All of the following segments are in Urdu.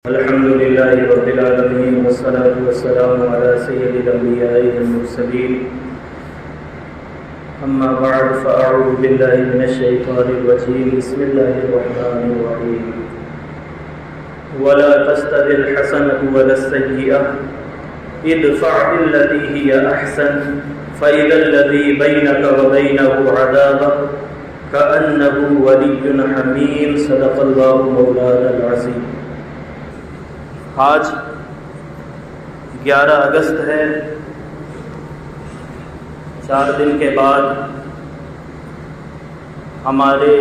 الحمد لله رب العالمين والصلاة والسلام على سيد الأنبياء والمرسلين أما بعد فأعوذ بالله من الشيطان الرجيم بسم الله الرحمن الرحيم ولا تستوي الحسنة ولا السيئة ادفع بالتي هي أحسن فإذا الذي بينك وبينه عداوة كأنه ولي حميم صدق الله مولانا العظيم۔ آج 11 اگست ہے، 4 دن کے بعد ہمارے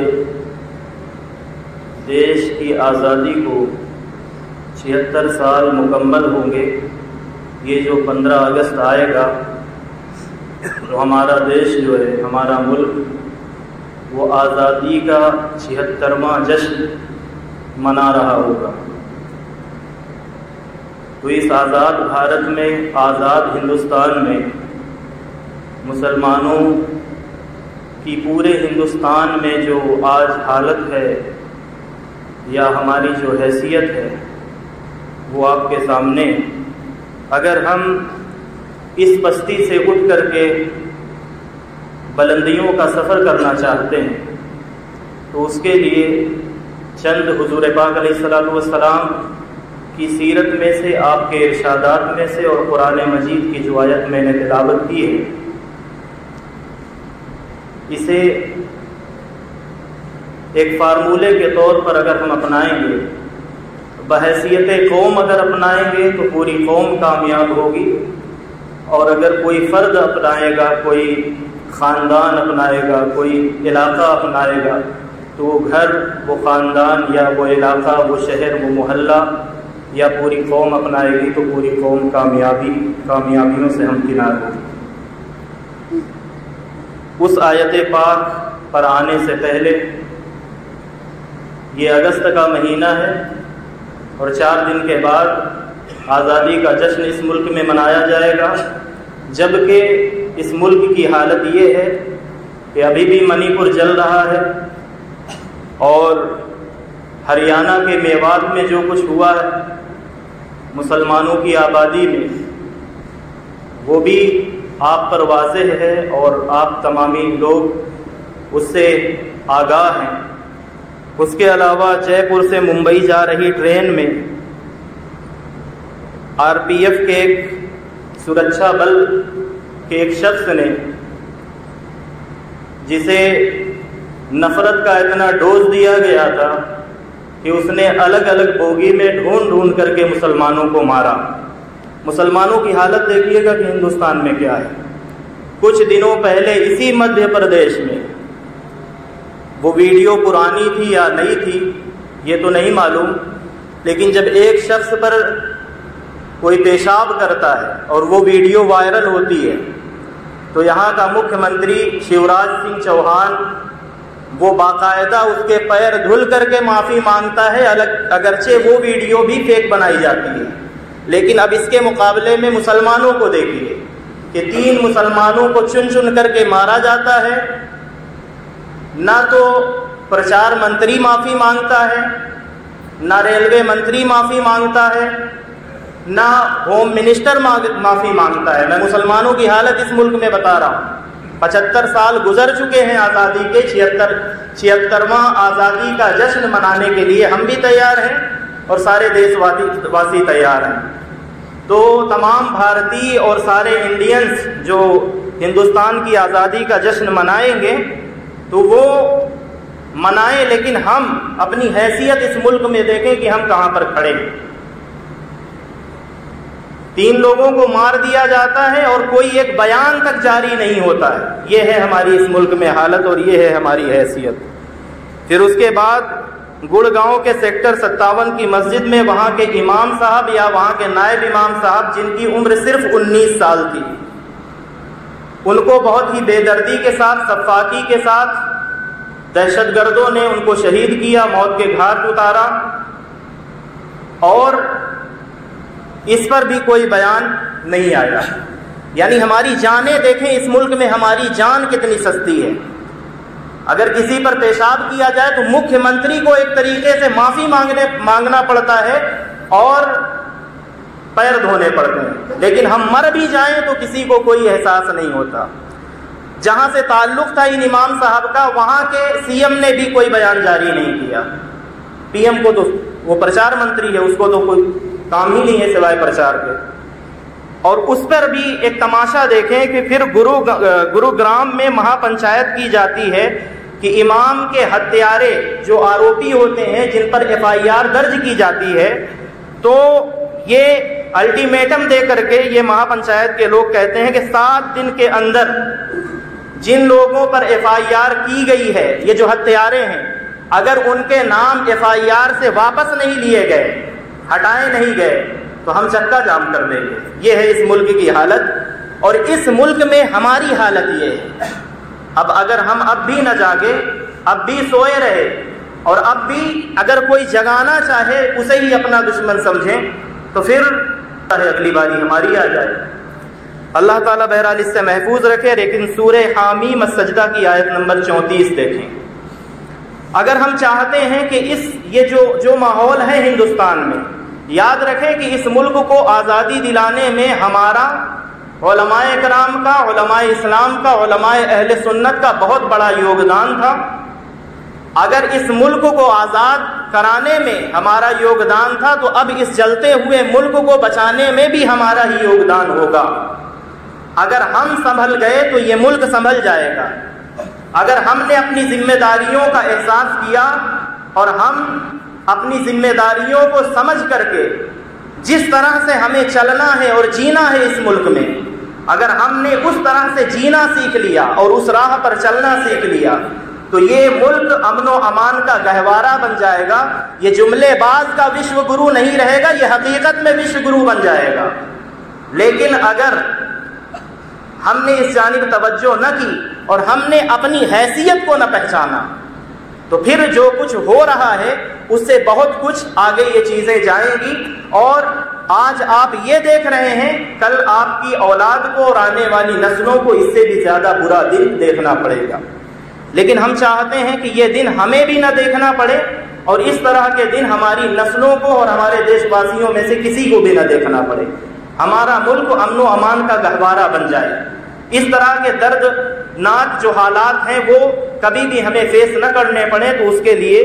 دیش کی آزادی کو 76 سال مکمل ہوں گے۔ یہ جو 15 اگست آئے گا تو ہمارا دیش جو ہے، ہمارا ملک، وہ آزادی کا 76واں جشن منا رہا ہوگا۔ تو اس آزاد بھارت میں، آزاد ہندوستان میں مسلمانوں کی پورے ہندوستان میں جو آج حالت ہے یا ہماری جو حیثیت ہے وہ آپ کے سامنے۔ اگر ہم اس پستی سے اٹھ کر کے بلندیوں کا سفر کرنا چاہتے ہیں تو اس کے لیے چند حضور پاک علیہ الصلوۃ والسلام کی سیرت میں سے، آپ کے ارشادات میں سے اور قرآن مجید کی جو آیت میں نے تلاوت کی ہے، اسے ایک فارمولے کے طور پر اگر ہم اپنائیں گے، بحیثیت قوم اگر اپنائیں گے تو پوری قوم کامیاب ہوگی، اور اگر کوئی فرد اپنائے گا، کوئی خاندان اپنائے گا، کوئی علاقہ اپنائے گا، تو وہ گھر، وہ خاندان یا وہ علاقہ، وہ شہر، وہ محلہ یا پوری قوم اپنائے گی تو پوری قوم کامیابیوں سے ہمکنار ہوگی۔ اس آیت پاک پر آنے سے پہلے یہ اگست کا مہینہ ہے اور 4 دن کے بعد آزادی کا جشن اس ملک میں منایا جائے گا، جبکہ اس ملک کی حالت یہ ہے کہ ابھی بھی منی پور جل رہا ہے، اور ہریانہ کے میوات میں جو کچھ ہوا ہے مسلمانوں کی آبادی میں، وہ بھی آپ پر واضح ہے اور آپ تمامی لوگ اس سے آگاہ ہیں۔ اس کے علاوہ جے پور سے ممبئی جا رہی ٹرین میں RPF کے ایک سرکشا بل کے ایک شخص نے، جسے نفرت کا اتنا ڈوز دیا گیا تھا کہ اس نے الگ الگ بوگی میں ڈھونڈ کر کے مسلمانوں کو مارا۔ مسلمانوں کی حالت دیکھیے گا کہ ہندوستان میں کیا ہے۔ کچھ دنوں پہلے اسی مدھیہ پردیش میں، وہ ویڈیو پرانی تھی یا نئی تھی یہ تو نہیں معلوم، لیکن جب ایک شخص پر کوئی پیشاب کرتا ہے اور وہ ویڈیو وائرل ہوتی ہے تو یہاں کا مکھیہ منتری شیوراج سنگھ چوہان وہ باقاعدہ اس کے پیر دھل کر کے معافی مانگتا ہے، اگرچہ وہ ویڈیو بھی فیک بنائی جاتی ہے۔ لیکن اب اس کے مقابلے میں مسلمانوں کو دیکھیے کہ 3 مسلمانوں کو چن کر کے مارا جاتا ہے، نہ تو پرچار منتری معافی مانگتا ہے، نہ ریلوے منتری معافی مانگتا ہے، نہ ہوم منسٹر معافی مانگتا ہے۔ میں مسلمانوں کی حالت اس ملک میں بتا رہا ہوں۔ 75 سال گزر چکے ہیں آزادی کے، 76واں آزادی کا جشن منانے کے لیے ہم بھی تیار ہیں اور سارے دیش واسی تیار ہیں۔ تو تمام بھارتی اور سارے انڈینز جو ہندوستان کی آزادی کا جشن منائیں گے تو وہ منائیں، لیکن ہم اپنی حیثیت اس ملک میں دیکھیں کہ ہم کہاں پر کھڑے ہیں۔ 3 لوگوں کو مار دیا جاتا ہے اور کوئی ایک بیان تک جاری نہیں ہوتا ہے۔ یہ ہے ہماری اس ملک میں حالت اور یہ ہے ہماری حیثیت۔ پھر اس کے بعد گڑگاؤں کے سیکٹر 57 کی مسجد میں وہاں کے امام صاحب یا وہاں کے نائب امام صاحب، جن کی عمر صرف 19 سال تھی، ان کو بہت ہی بے دردی کے ساتھ، سفاکی کے ساتھ دہشت گردوں نے ان کو شہید کیا، موت کے گھاٹ اتارا، اور اس پر بھی کوئی بیان نہیں آیا۔ یعنی ہماری جانیں دیکھیں اس ملک میں ہماری جان کتنی سستی ہے۔ اگر کسی پر پیشاب کیا جائے تو مکھیہ منتری کو ایک طریقے سے معافی مانگنا پڑتا ہے اور پیر دھونے پڑتے ہیں، لیکن ہم مر بھی جائیں تو کسی کو کوئی احساس نہیں ہوتا۔ جہاں سے تعلق تھا ان امام صاحب کا، وہاں کے سی ایم نے بھی کوئی بیان جاری نہیں کیا۔ پی ایم کو تو وہ پرچار منتری ہے، اس کو تو کوئی کام ہی نہیں ہے سوائے پرچار کے۔ اور اس پر بھی ایک تماشا دیکھیں کہ پھر گروگرام میں مہا پنچایت کی جاتی ہے کہ امام کے ہتھیارے جو آروپی ہوتے ہیں، جن پر ایف آئی آر درج کی جاتی ہے، تو یہ الٹیمیٹم دے کر کے یہ مہا پنچایت کے لوگ کہتے ہیں کہ 7 دن کے اندر جن لوگوں پر ایف آئی آر کی گئی ہے، یہ جو ہتھیارے ہیں، اگر ان کے نام ایف آئی آر سے واپس نہیں لیے گئے، ہٹائے نہیں گئے، تو ہم چکا جام کر دیں گے۔ یہ ہے اس ملک کی حالت، اور اس ملک میں ہماری حالت یہ ہے۔ اب اگر ہم اب بھی نہ جاگے، اب بھی سوئے رہے، اور اب بھی اگر کوئی جگانا چاہے اسے ہی اپنا دشمن سمجھیں، تو پھر اگلی باری ہماری آ جائے۔ اللہ تعالیٰ بہرحال اس سے محفوظ رکھے۔ لیکن سورہ حامیم السجدہ کی آیت نمبر 34 دیکھیں۔ اگر ہم چاہتے ہیں کہ یہ جو ماحول ہے ہندوستان میں، یاد رکھیں کہ اس ملک کو آزادی دلانے میں ہمارا علماء کرام کا، علماء اسلام کا، علماء اہل سنت کا بہت بڑا یوگدان تھا۔ اگر اس ملک کو آزاد کرانے میں ہمارا یوگدان تھا، تو اب اس جلتے ہوئے ملک کو بچانے میں بھی ہمارا ہی یوگدان ہوگا۔ اگر ہم سنبھل گئے تو یہ ملک سنبھل جائے گا۔ اگر ہم نے اپنی ذمہ داریوں کا احساس کیا اور ہم اپنی ذمہ داریوں کو سمجھ کر کے جس طرح سے ہمیں چلنا ہے اور جینا ہے اس ملک میں، اگر ہم نے اس طرح سے جینا سیکھ لیا اور اس راہ پر چلنا سیکھ لیا، تو یہ ملک امن و امان کا گہوارہ بن جائے گا۔ یہ جملے باز کا وشو گرو نہیں رہے گا، یہ حقیقت میں وشو گرو بن جائے گا۔ لیکن اگر ہم نے اس جانب توجہ نہ کی اور ہم نے اپنی حیثیت کو نہ پہچانا، تو پھر جو کچھ ہو رہا ہے اس سے بہت کچھ آگے یہ چیزیں جائیں گی۔ اور آج آپ یہ دیکھ رہے ہیں، کل آپ کی اولاد کو اور آنے والی نسلوں کو اس سے بھی زیادہ برا دن دیکھنا پڑے گا۔ لیکن ہم چاہتے ہیں کہ یہ دن ہمیں بھی نہ دیکھنا پڑے، اور اس طرح کے دن ہماری نسلوں کو اور ہمارے دیش واسیوں میں سے کسی کو بھی نہ دیکھنا پڑے۔ ہمارا ملک امن و امان کا گہوارہ بن جائے۔ اس طرح کے دردناک جو حالات ہیں وہ کبھی بھی ہمیں فیس نہ کرنے پڑے، تو اس کے لیے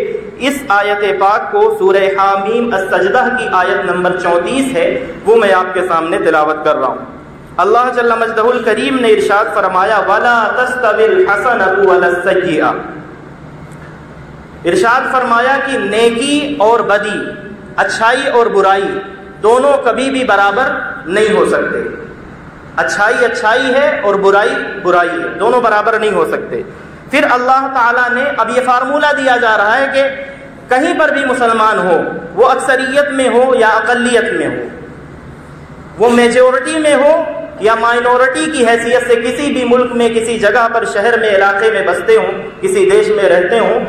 اس آیت پاک کو سورہ حامیم السجدہ کی آیت نمبر 34 ہے، وہ میں آپ کے سامنے تلاوت کر رہا ہوں۔ اللہ جل مجدہ الکریم نے ارشاد فرمایا وَلَا تَسْتَوِي الْحَسَنَةُ وَلَا السَّيِّئَةُ، ارشاد فرمایا کہ نیکی اور بدی، اچھائی اور برائی دونوں کبھی بھی برابر نہیں ہو سکتے۔ اچھائی اچھائی ہے اور برائی برائی ہے، دونوں برابر نہیں ہو سکتے۔ پھر اللہ تعالیٰ نے اب یہ فارمولہ دیا جا رہا ہے کہ کہیں پر بھی مسلمان ہو، وہ اکثریت میں ہو یا اقلیت میں ہو، وہ میجورٹی میں ہو یا مائنورٹی کی حیثیت سے کسی بھی ملک میں، کسی جگہ پر، شہر میں، علاقے میں بستے ہوں، کسی دیش میں رہتے ہوں،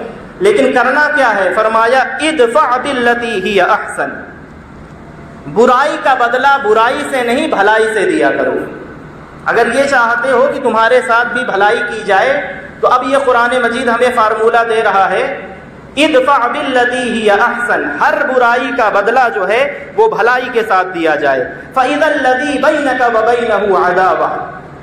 لیکن کرنا کیا ہے؟ فرمایا ادفع باللتی ہی احسن، برائی کا بدلہ برائی سے نہیں بھلائی سے دیا کرو۔ اگر یہ چاہتے ہو کہ تمہارے ساتھ بھی بھلائی کی جائے، تو اب یہ قرآن مجید ہمیں فارمولہ دے رہا ہے ادفع باللتی ہی احسن، ہر برائی کا بدلہ جو ہے وہ بھلائی کے ساتھ دیا جائے۔ فاذا الذی بینک وبینہ عداوہ،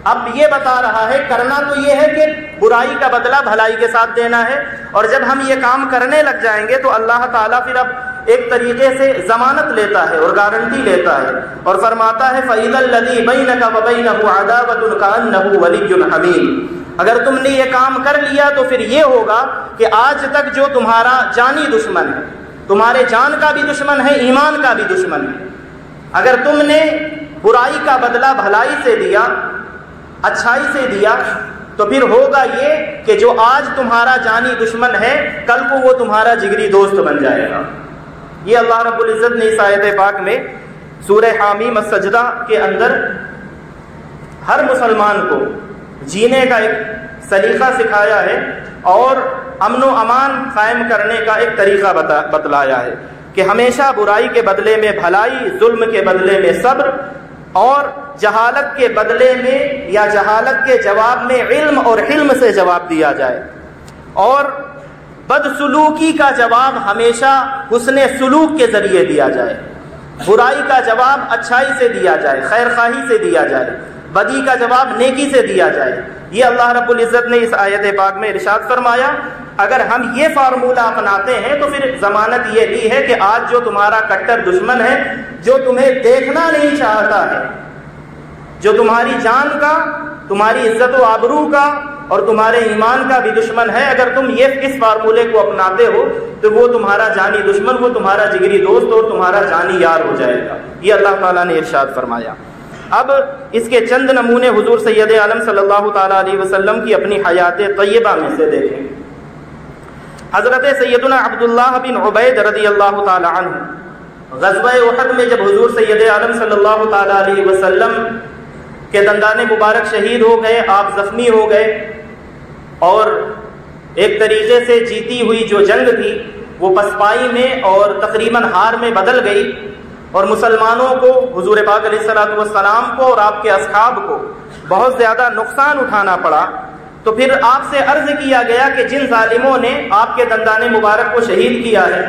اب یہ بتا رہا ہے کرنا تو یہ ہے کہ برائی کا بدلہ بھلائی کے ساتھ دینا ہے، اور جب ہم یہ کام کرنے لگ جائیں گے تو اللہ تعالیٰ پھر اب ایک طریقے سے ضمانت لیتا ہے اور گارنٹی لیتا ہے، اور فرماتا ہے فَإِذَا الَّذِي بَيْنَكَ وَبَيْنَهُ عَدَاوَةٌ كَأَنَّهُ وَلِيٌّ حَمِيمٌ، اگر تم نے یہ کام کر لیا تو پھر یہ ہوگا کہ آج تک جو تمہارا جانی دشمن ہے، تمہارے جان کا بھی دشمن ہے، ایمان کا بھی دشمن ہے، اگر تم نے برائی کا بدلہ بھلائی سے دیا، اچھائی سے دیا، تو پھر ہوگا یہ کہ جو آج تمہارا جانی دشمن ہے کل کو وہ تمہارا جگری دوست بن جائے گا۔ یہ اللہ رب العزت نے اس آیت پاک میں سورہ حامیم السجدہ کے اندر ہر مسلمان کو جینے کا ایک سلیقہ سکھایا ہے اور امن و امان قائم کرنے کا ایک طریقہ بتلایا ہے کہ ہمیشہ برائی کے بدلے میں بھلائی، ظلم کے بدلے میں صبر، اور جہالت کے بدلے میں یا جہالت کے جواب میں علم اور حلم سے جواب دیا جائے، اور بدسلوکی کا جواب ہمیشہ حسن سلوک کے ذریعے دیا جائے۔ برائی کا جواب اچھائی سے دیا جائے، خیر خواہی سے دیا جائے، بدی کا جواب نیکی سے دیا جائے۔ یہ اللہ رب العزت نے اس آیت پاک میں ارشاد فرمایا۔ اگر ہم یہ فارمولہ اپناتے ہیں تو پھر ضمانت یہ لی ہے کہ آج جو تمہارا کٹر دشمن ہے، جو تمہیں دیکھنا نہیں چاہتا ہے، جو تمہاری جان کا، تمہاری عزت و آبرو کا اور تمہارے ایمان کا بھی دشمن ہے، اگر تم اس فارمولے کو اپناتے ہو تو وہ تمہارا جانی دشمن، وہ تمہارا جگری دوست اور تمہارا جانی یار ہو جائے گا۔ یہ اللہ تعالیٰ نے ارشاد فرمایا۔ اب اس کے چند نمونے حضور سید عالم صلی اللہ تعالیٰ علیہ وسلم کی اپنی حیات طیبہ میں سے دیکھیں۔ حضرت سیدنا عبداللہ بن عبید رضی اللہ تعالیٰ عنہ غزوہ احد میں جب حضور سید عالم صلی اللہ تعالیٰ علیہ وسلم کے دندان مبارک شہید ہو گئے، آپ زخمی ہو گئے، اور ایک طریقے سے جیتی ہوئی جو جنگ تھی وہ پسپائی میں اور تقریباً ہار میں بدل گئی، اور مسلمانوں کو، حضور پاک علیہ الصلوۃ والسلام کو اور آپ کے اصحاب کو بہت زیادہ نقصان اٹھانا پڑا۔ تو پھر آپ سے عرض کیا گیا کہ جن ظالموں نے آپ کے دندان مبارک کو شہید کیا ہے،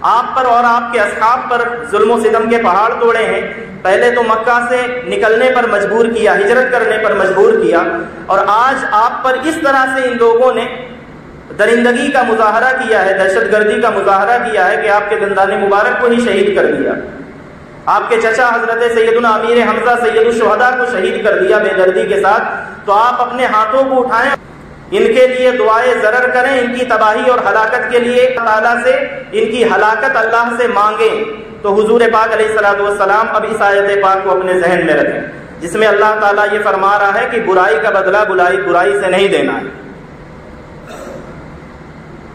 آپ پر اور آپ کے اصحاب پر ظلم و ستم کے پہاڑ توڑے ہیں، پہلے تو مکہ سے نکلنے پر مجبور کیا، ہجرت کرنے پر مجبور کیا، اور آج آپ پر اس طرح سے ان لوگوں نے درندگی کا مظاہرہ کیا ہے، دہشت گردی کا مظاہرہ کیا ہے کہ آپ کے دندان مبارک کو ہی شہید کر دیا، آپ کے چچا حضرت سیدنا امیر حمزہ سید الشہداء کو شہید کر دیا بے دردی کے ساتھ، تو آپ اپنے ہاتھوں کو اٹھائیں، ان کے لیے دعائے ضرر کریں، ان کی تباہی اور ہلاکت کے لیے تعالیٰ سے ان کی ہلاکت اللہ سے مانگیں۔ تو حضور پاک علیہ الصلوۃ والسلام اب اس آیت پاک کو اپنے ذہن میں رکھیں، جس میں اللہ تعالیٰ یہ فرما رہا ہے کہ برائی کا بدلہ برائی سے نہیں دینا ہے،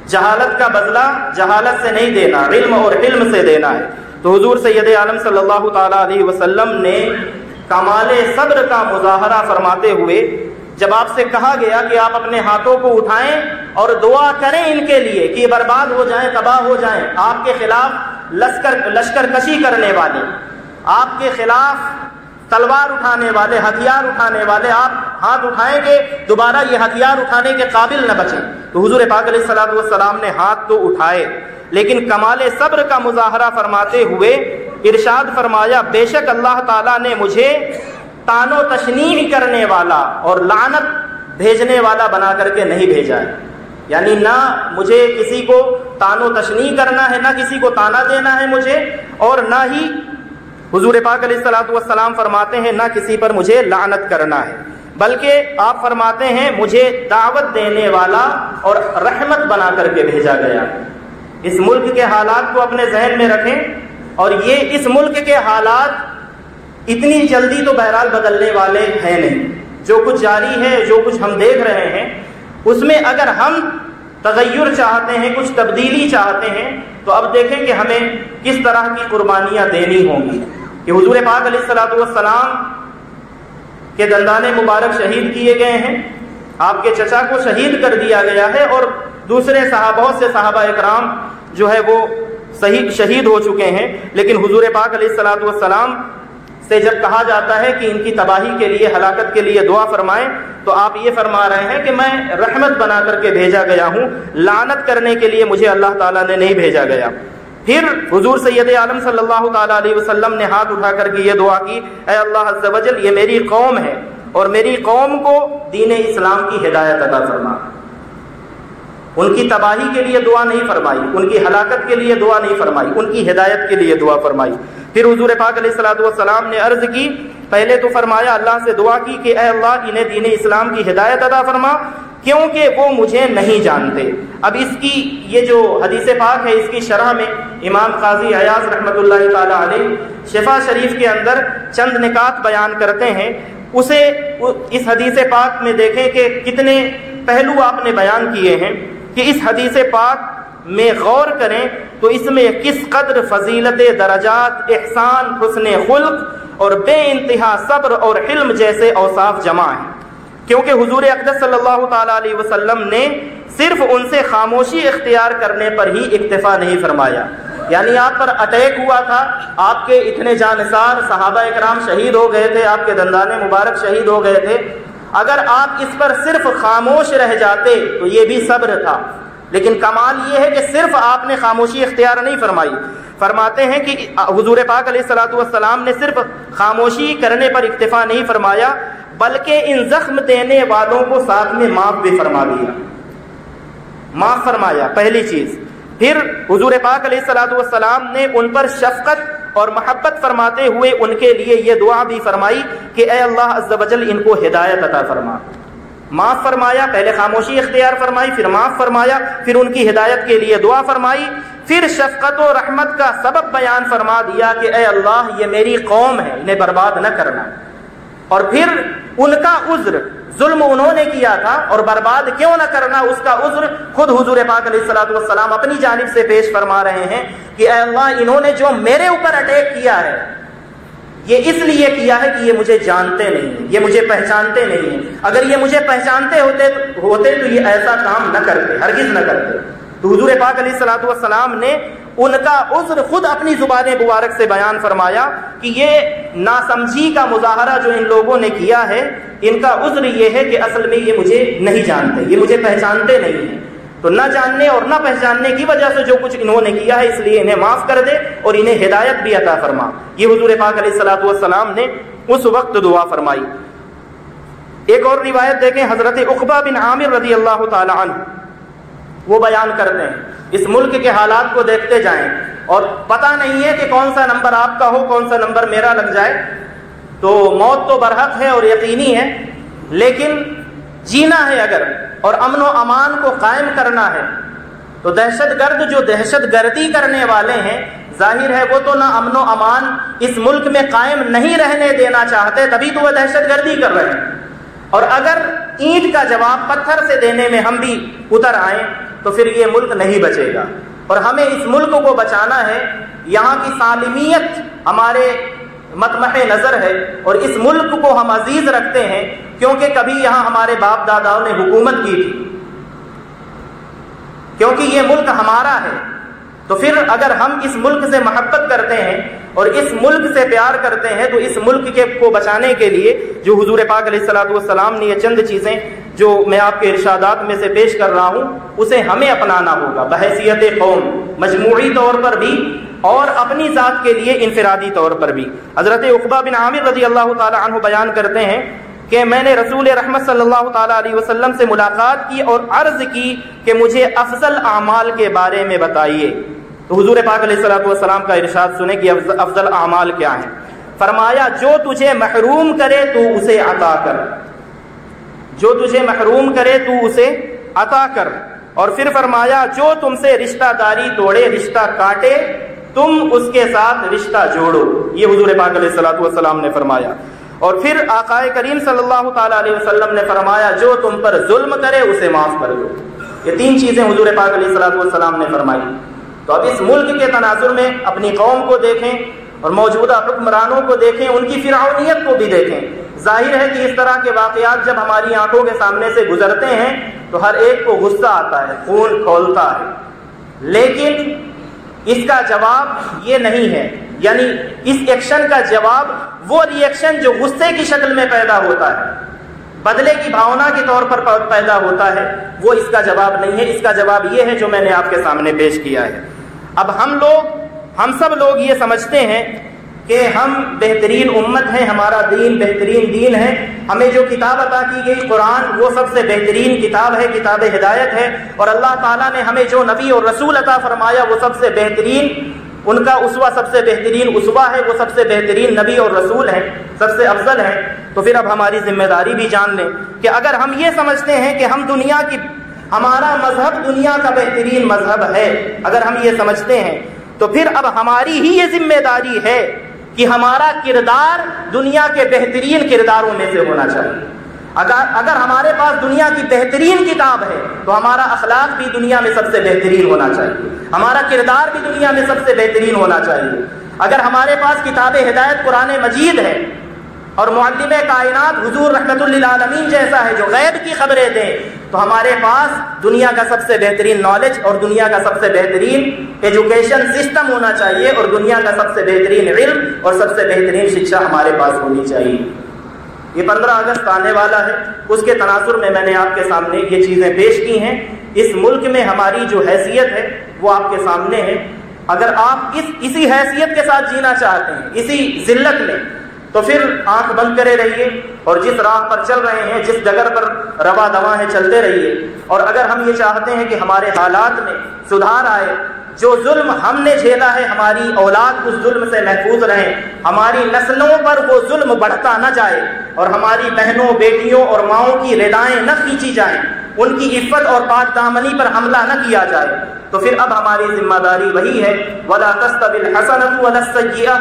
جہالت کا بدلہ جہالت سے نہیں دینا، علم اور علم سے دینا ہے۔ تو حضور سید عالم صلی اللہ تعالیٰ علیہ وسلم نے کمال صبر کا مظاہرہ فرماتے ہوئے جب آپ سے کہا گیا کہ آپ اپنے ہاتھوں کو اٹھائیں اور دعا کریں ان کے لیے کہ برباد ہو جائیں، تباہ ہو جائیں، آپ کے خلاف لشکر کشی کرنے والے، آپ کے خلاف تلوار اٹھانے والے، ہتھیار اٹھانے والے، آپ ہاتھ اٹھائیں گے دوبارہ یہ ہتھیار اٹھانے کے قابل نہ بچیں۔ تو حضور پاک علیہ الصلوۃ والسلام نے ہاتھ تو اٹھائے، لیکن کمال صبر کا مظاہرہ فرماتے ہوئے ارشاد فرمایا، بے شک اللہ تعالیٰ نے مجھے تان و تشنیع کرنے والا اور لعنت بھیجنے والا بنا کر کے نہیں بھیجا ہے، یعنی نہ مجھے کسی کو تان و تشنیع کرنا ہے، نہ کسی کو تانا دینا ہے مجھے، اور نہ ہی حضور پاک علیہ الصلوۃ والسلام فرماتے ہیں نہ کسی پر مجھے لعنت کرنا ہے، بلکہ آپ فرماتے ہیں مجھے دعوت دینے والا اور رحمت بنا کر کے بھیجا گیا۔ اس ملک کے حالات کو اپنے ذہن میں رکھیں، اور یہ اس ملک کے حالات اتنی جلدی تو بہرحال بدلنے والے ہیں نہیں، جو کچھ جاری ہے، جو کچھ ہم دیکھ رہے ہیں، اس میں اگر ہم تغیر چاہتے ہیں، کچھ تبدیلی چاہتے ہیں، تو اب دیکھیں کہ ہمیں کس طرح کی قربانیاں دینی ہوں گی کہ حضور پاک علیہ الصلوۃ والسلام کے دندان مبارک شہید کیے گئے ہیں، آپ کے چچا کو شہید کر دیا گیا ہے، اور دوسرے بہت سے صحابہ اکرام جو ہے وہ شہید ہو چکے ہیں، لیکن حضور پاک علیہ الصلوۃ والسلام سے جب کہا جاتا ہے کہ ان کی تباہی کے لیے، ہلاکت کے لیے دعا فرمائیں، تو آپ یہ فرما رہے ہیں کہ میں رحمت بنا کر کے بھیجا گیا ہوں، لعنت کرنے کے لیے مجھے اللہ تعالیٰ نے نہیں بھیجا گیا۔ پھر حضور سید عالم صلی اللہ تعالیٰ علیہ وسلم نے ہاتھ اٹھا کر کے یہ دعا کی، اے اللہ عز و جل، یہ میری قوم ہے اور میری قوم کو دین اسلام کی ہدایت عطا فرما۔ ان کی تباہی کے لیے دعا نہیں فرمائی، ان کی ہلاکت کے لیے دعا نہیں فرمائی، ان کی ہدایت کے لیے دعا فرمائی۔ پھر حضور پاک علیہ الصلوۃ والسلام نے عرض کی، پہلے تو فرمایا اللہ سے دعا کی کہ اے اللہ انہیں دین اسلام کی ہدایت عطا فرما، کیونکہ وہ مجھے نہیں جانتے۔ اب اس کی یہ جو حدیث پاک ہے، اس کی شرح میں امام قاضی عیاض رحمۃ اللہ تعالی علیہ شفا شریف کے اندر چند نکات بیان کرتے ہیں، اسے اس حدیث پاک میں دیکھیں کہ کتنے پہلو آپ نے بیان کیے ہیں، کہ اس حدیث پاک میں غور کریں تو اس میں کس قدر فضیلت، درجات، احسان، حسن خلق اور بے انتہا صبر اور حلم جیسے اوصاف جمع ہیں، کیونکہ حضور اقدس صلی اللہ تعالیٰ علیہ وسلم نے صرف ان سے خاموشی اختیار کرنے پر ہی اکتفا نہیں فرمایا، یعنی آپ پر اٹیک ہوا تھا، آپ کے اتنے جانثار صحابہ اکرام شہید ہو گئے تھے، آپ کے دندان مبارک شہید ہو گئے تھے، اگر آپ اس پر صرف خاموش رہ جاتے تو یہ بھی صبر تھا، لیکن کمال یہ ہے کہ صرف آپ نے خاموشی اختیار نہیں فرمائی، فرماتے ہیں کہ حضور پاک علیہ الصلوۃ والسلام نے صرف خاموشی کرنے پر اکتفا نہیں فرمایا بلکہ ان زخم دینے والوں کو ساتھ میں معاف بھی فرما دیا، معاف فرمایا پہلی چیز۔ پھر حضور پاک علیہ الصلوۃ والسلام نے ان پر شفقت اور محبت فرماتے ہوئے ان کے لیے یہ دعا بھی فرمائی کہ اے اللہ عز و جل ان کو ہدایت عطا فرما۔ معاف فرمایا، پہلے خاموشی اختیار فرمائی، پھر معاف فرمایا، پھر ان کی ہدایت کے لیے دعا فرمائی، پھر شفقت و رحمت کا سبب بیان فرما دیا کہ اے اللہ یہ میری قوم ہے، انہیں برباد نہ کرنا۔ اور پھر ان کا عذر، ظلم انہوں نے کیا تھا اور برباد کیوں نہ کرنا، اس کا عذر خود حضور پاک علیہ الصلوۃ والسلام اپنی جانب سے پیش فرما رہے ہیں کہ اے اللہ انہوں نے جو میرے اوپر اٹیک کیا ہے یہ اس لیے کیا ہے کہ یہ مجھے جانتے نہیں ہیں، یہ مجھے پہچانتے نہیں ہیں، اگر یہ مجھے پہچانتے ہوتے تو یہ ایسا کام نہ کرتے، ہرگز نہ کرتے۔ تو حضور پاک علیہ الصلوۃ والسلام نے ان کا عذر خود اپنی زبان مبارک سے بیان فرمایا کہ یہ ناسمجھی کا مظاہرہ جو ان لوگوں نے کیا ہے، ان کا عذر یہ ہے کہ اصل میں یہ مجھے نہیں جانتے، یہ مجھے پہچانتے نہیں ہیں، تو نہ جاننے اور نہ پہچاننے کی وجہ سے جو کچھ انہوں نے کیا ہے اس لیے انہیں معاف کر دے اور انہیں ہدایت بھی عطا فرما۔ یہ حضور پاک علیہ الصلوۃ والسلام نے اس وقت دعا فرمائی۔ ایک اور روایت دیکھیں، حضرت عقبہ بن عامر رضی اللہ تعالی عنہ وہ بیان کرتے ہیں، اس ملک کے حالات کو دیکھتے جائیں اور پتہ نہیں ہے کہ کون سا نمبر آپ کا ہو، کون سا نمبر میرا لگ جائے، تو موت تو برحق ہے اور یقینی ہے، لیکن جینا ہے اگر اور امن و امان کو قائم کرنا ہے تو دہشت گرد جو دہشت گردی کرنے والے ہیں، ظاہر ہے وہ تو نہ امن و امان اس ملک میں قائم نہیں رہنے دینا چاہتے، تبھی تو وہ دہشت گردی کر رہے ہیں، اور اگر اینٹ کا جواب پتھر سے دینے میں ہم بھی اتر آئیں تو پھر یہ ملک نہیں بچے گا، اور ہمیں اس ملک کو بچانا ہے۔ یہاں کی سالمیت ہمارے مطمح نظر ہے اور اس ملک کو ہم عزیز رکھتے ہیں کیونکہ کبھی یہاں ہمارے باپ داداؤں نے حکومت کی تھی، کیونکہ یہ ملک ہمارا ہے۔ تو پھر اگر ہم اس ملک سے محبت کرتے ہیں اور اس ملک سے پیار کرتے ہیں تو اس ملک کو بچانے کے لیے جو حضور پاک علیہ الصلوۃ والسلام نے یہ چند چیزیں جو میں آپ کے ارشادات میں سے پیش کر رہا ہوں اسے ہمیں اپنانا ہوگا بحیثیت قوم، مجموعی طور پر بھی اور اپنی ذات کے لیے انفرادی طور پر بھی۔ حضرت عقبہ بن عامر رضی اللہ تعالی عنہ بیان کرتے ہیں کہ میں نے رسول رحمت صلی اللہ تعالی علیہ وسلم سے ملاقات کی اور عرض کی کہ مجھے افضل اعمال کے بارے میں بتائیے۔ تو حضور پاک علیہ الصلوۃ والسلام کا ارشاد سنیں کہ افضل اعمال کیا ہیں۔ فرمایا جو تجھے محروم کرے تو اسے عطا کر، جو تجھے محروم کرے تو اسے عطا کر، اور پھر فرمایا جو تم سے رشتہ داری توڑے، رشتہ کاٹے، تم اس کے ساتھ رشتہ جوڑو۔ یہ حضور پاک علیہ الصلوۃ والسلام نے فرمایا۔ اور پھر آقا کریم صلی اللہ تعالی علیہ وسلم نے فرمایا جو تم پر ظلم کرے اسے معاف کر دو۔ یہ تین چیزیں حضور پاک علیہ الصلوۃ والسلام نے فرمائی۔ تو اب اس ملک کے تناظر میں اپنی قوم کو دیکھیں اور موجودہ حکمرانوں کو دیکھیں، ان کی فرعونیت کو بھی دیکھیں۔ ظاہر ہے کہ اس طرح کے واقعات جب ہماری آنکھوں کے سامنے سے گزرتے ہیں تو ہر ایک کو غصہ آتا ہے، خون کھولتا ہے، لیکن اس کا جواب یہ نہیں ہے، یعنی اس ایکشن کا جواب وہ ری ایکشن جو غصے کی شکل میں پیدا ہوتا ہے، بدلے کی بھاونا کے طور پر پیدا ہوتا ہے، وہ اس کا جواب نہیں ہے۔ اس کا جواب یہ ہے جو میں نے آپ کے سامنے پیش کیا ہے۔ اب ہم سب لوگ یہ سمجھتے ہیں کہ ہم بہترین امت ہیں، ہمارا دین بہترین دین ہے، ہمیں جو کتاب عطا کی گئی قرآن وہ سب سے بہترین کتاب ہے، کتاب ہدایت ہے، اور اللہ تعالیٰ نے ہمیں جو نبی اور رسول عطا فرمایا وہ سب سے بہترین، ان کا اسوہ سب سے بہترین اسوہ ہے، وہ سب سے بہترین نبی اور رسول ہیں، سب سے افضل ہیں۔ تو پھر اب ہماری ذمہ داری بھی جان لیں کہ اگر ہم یہ سمجھتے ہیں کہ ہم دنیا کی، ہمارا مذہب دنیا کا بہترین مذہب ہے، اگر ہم یہ سمجھتے ہیں تو پھر اب ہماری ہی یہ ذمہ داری ہے کہ ہمارا کردار دنیا کے بہترین کرداروں میں سے ہونا چاہیے۔ اگر ہمارے پاس دنیا کی بہترین کتاب ہے تو ہمارا اخلاق بھی دنیا میں سب سے بہترین ہونا چاہیے، ہمارا کردار بھی دنیا میں سب سے بہترین ہونا چاہیے۔ اگر ہمارے پاس کتاب ہدایت قرآن مجید ہے اور معلم کائنات حضور رحمت للعالمین جیسا ہے جو غیب کی خبریں دیں، تو ہمارے پاس دنیا کا سب سے بہترین نالج اور دنیا کا سب سے بہترین ایجوکیشن سسٹم ہونا چاہیے، اور دنیا کا سب سے بہترین علم اور سب سے بہترین شکشا ہمارے پاس ہونی چاہیے۔ یہ 15 اگست آنے والا ہے، اس کے تناظر میں میں نے آپ کے سامنے یہ چیزیں پیش کی ہیں۔ اس ملک میں ہماری جو حیثیت ہے وہ آپ کے سامنے ہے۔ اگر آپ اسی حیثیت کے ساتھ جینا چاہتے ہیں، اسی ذلت میں، تو پھر آنکھ بند کرے رہیے اور جس راہ پر چل رہے ہیں، جس ڈگر پر روا دواں ہیں، چلتے رہیے۔ اور اگر ہم یہ چاہتے ہیں کہ ہمارے حالات میں سدھار آئے، جو ظلم ہم نے جھیلا ہے ہماری اولاد اس ظلم سے محفوظ رہیں، ہماری نسلوں پر وہ ظلم بڑھتا نہ جائے، اور ہماری بہنوں، بیٹیوں اور ماؤں کی ردائیں نہ کھینچی جائیں، ان کی عفت اور پاک دامنی پر حملہ نہ کیا جائے، تو پھر اب ہماری ذمہ داری وہی ہے، وَلَا تَسْتَوِي الْحَسَنَةُ وَلَا السَّيِّئَةُ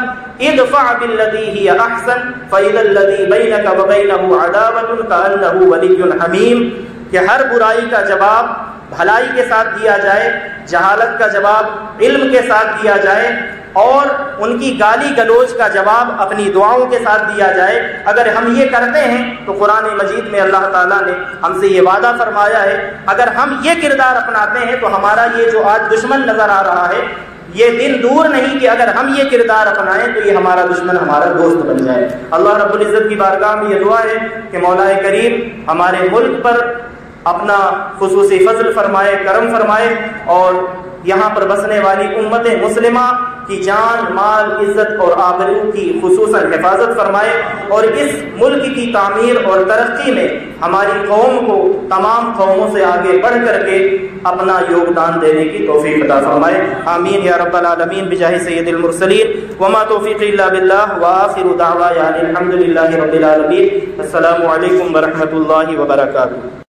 ادْفَعْ بِالَّتِي هِيَ أَحْسَنُ فَإِذَا الَّذِي بَيْنَكَ وَبَيْنَهُ عَدَاوَةٌ كَأَنَّهُ وَلِيٌّ حَمِيمٌ، کہ ہر برائی کا جواب بھلائی کے ساتھ دیا جائے، جہالت کا جواب علم کے ساتھ دیا جائے، اور ان کی گالی گلوچ کا جواب اپنی دعاؤں کے ساتھ دیا جائے۔ اگر ہم یہ کرتے ہیں تو قرآن مجید میں اللہ تعالیٰ نے ہم سے یہ وعدہ فرمایا ہے، اگر ہم یہ کردار اپناتے ہیں تو ہمارا یہ جو آج دشمن نظر آ رہا ہے، یہ دن دور نہیں کہ اگر ہم یہ کردار اپنائیں تو یہ ہمارا دشمن ہمارا دوست بن جائے۔ اللہ رب العزت کی بارگاہ میں یہ دعا ہے کہ مولا کریم ہمارے ملک پر اپنا خصوصی فضل فرمائے، کرم فرمائے، اور یہاں پر بسنے والی امت مسلمہ کی جان، مال، عزت اور آبرو کی خصوصاً حفاظت فرمائے، اور اس ملک کی تعمیر اور ترقی میں ہماری قوم کو تمام قوموں سے آگے بڑھ کر کے اپنا یوگدان دینے کی توفیق عطا فرمائے۔ آمین یا رب العالمین بجاہ سید المرسلین، وما توفیق الا باللہ، وآخر دعوانا الحمد للہ رب العالمین۔ السلام علیکم ورحمۃ اللہ وبرکاتہ۔